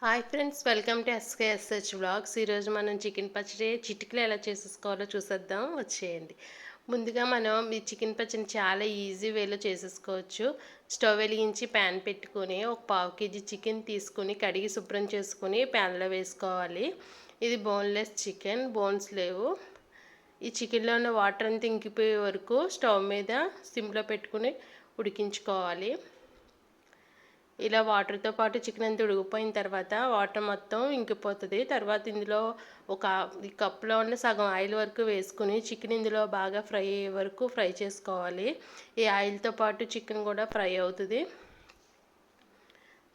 Hi friends, welcome to SKSH vlogs. ఈరోజు మనం chicken పచ్చడి చిటికలో ఎలా చేసేసుకోవాలో చూసేద్దాం, వచ్చేయండి. ముందుగా మనం ఈ చికెన్ పచ్చడిని చాలా ఈజీ వేలో చేసేసుకోవచ్చు. స్టవ్ వెలిగించి ప్యాన్ పెట్టుకొని ఒక పావు కేజీ చికెన్ తీసుకుని కడిగి శుభ్రం చేసుకుని ప్యాన్లో వేసుకోవాలి. ఇది బోన్లెస్ చికెన్, బోన్స్ లేవు. ఈ చికెన్లో ఉన్న వాటర్ అంతా ఇంకిపోయే వరకు స్టవ్ మీద సిమ్లో పెట్టుకుని ఉడికించుకోవాలి. ఇలా వాటర్తో పాటు చికెన్ అంతా ఉడికిపోయిన తర్వాత వాటర్ మొత్తం ఇంకిపోతుంది. తర్వాత ఇందులో ఈ కప్లో ఉన్న సగం ఆయిల్ వరకు వేసుకుని చికెన్ ఇందులో బాగా ఫ్రై అయ్యే వరకు ఫ్రై చేసుకోవాలి. ఈ ఆయిల్తో పాటు చికెన్ కూడా ఫ్రై అవుతుంది.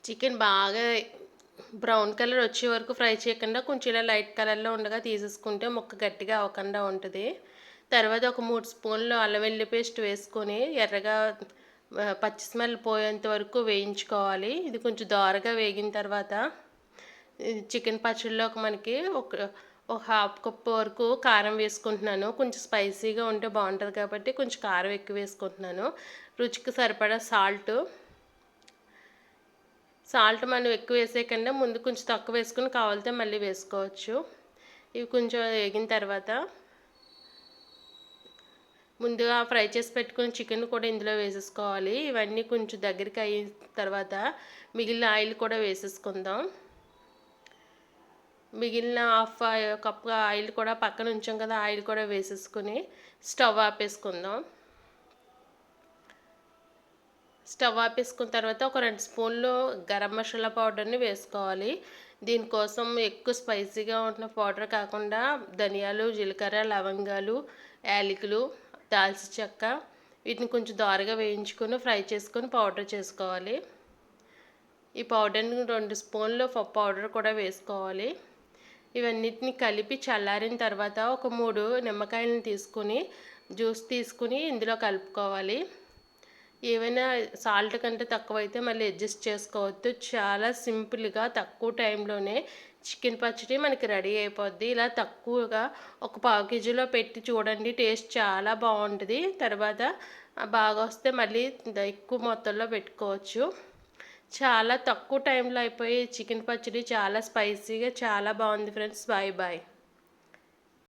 చికెన్ బాగా బ్రౌన్ కలర్ వచ్చే వరకు ఫ్రై చేయకుండా కొంచెం ఇలా లైట్ కలర్లో ఉండగా తీసేసుకుంటే ముక్క గట్టిగా అవ్వకుండా ఉంటుంది. తర్వాత ఒక 3 స్పూన్లు అల్లం వెల్లుల్లి పేస్ట్ వేసుకొని ఎర్రగా పచ్చి స్మెల్ పోయేంత వరకు వేయించుకోవాలి. ఇది కొంచెం దోరగా వేగిన తర్వాత చికెన్ పచ్చడిలోకి మనకి ఒక హాఫ్ కప్ వరకు కారం వేసుకుంటున్నాను. కొంచెం స్పైసీగా ఉంటే బాగుంటుంది కాబట్టి కొంచెం కారం ఎక్కువ వేసుకుంటున్నాను. రుచికి సరిపడా సాల్ట్ మనం ఎక్కువ వేసే కన్నా ముందు కొంచెం తక్కువ వేసుకుని కావాలితే మళ్ళీ వేసుకోవచ్చు. ఇవి కొంచెం వేగిన తర్వాత ముందుగా ఫ్రై చేసి పెట్టుకుని చికెన్ కూడా ఇందులో వేసేసుకోవాలి. ఇవన్నీ కొంచెం దగ్గరికి అయిన తర్వాత మిగిలిన ఆయిల్ కూడా వేసేసుకుందాం. మిగిలిన హాఫ్ కప్ ఆయిల్ కూడా పక్కన ఉంచాం కదా, ఆయిల్ కూడా వేసేసుకుని స్టవ్ ఆపేసుకుందాం. స్టవ్ ఆపేసుకున్న తర్వాత ఒక 2 స్పూన్లు గరం మసాలా పౌడర్ని వేసుకోవాలి. దీనికోసం ఎక్కువ స్పైసీగా ఉన్న పౌడర్ కాకుండా ధనియాలు, జీలకర్ర, లవంగాలు, యాలకులు, దాల్చిన చెక్క వీటిని కొంచెం దోరగా వేయించుకొని ఫ్రై చేసుకొని పౌడర్ చేసుకోవాలి. ఈ పౌడర్ని 2 స్పూన్లు పౌడర్ కూడా వేసుకోవాలి. ఇవన్నిటిని కలిపి చల్లారిన తర్వాత ఒక 3 నిమ్మకాయలను తీసుకుని జ్యూస్ తీసుకుని ఇందులో కలుపుకోవాలి. ఏమైనా సాల్ట్ కంటే తక్కువైతే మళ్ళీ అడ్జస్ట్ చేసుకోవద్దు. చాలా సింపుల్గా తక్కువ టైంలోనే చికెన్ పచ్చడి మనకి రెడీ అయిపోద్ది. ఇలా తక్కువగా ఒక పావు కేజీలో పెట్టి చూడండి, టేస్ట్ చాలా బాగుంటుంది. తర్వాత బాగా వస్తే మళ్ళీ ఎక్కువ మొత్తంలో పెట్టుకోవచ్చు. చాలా తక్కువ టైంలో అయిపోయి చికెన్ పచ్చడి చాలా స్పైసీగా చాలా బాగుంది ఫ్రెండ్స్. Bye bye.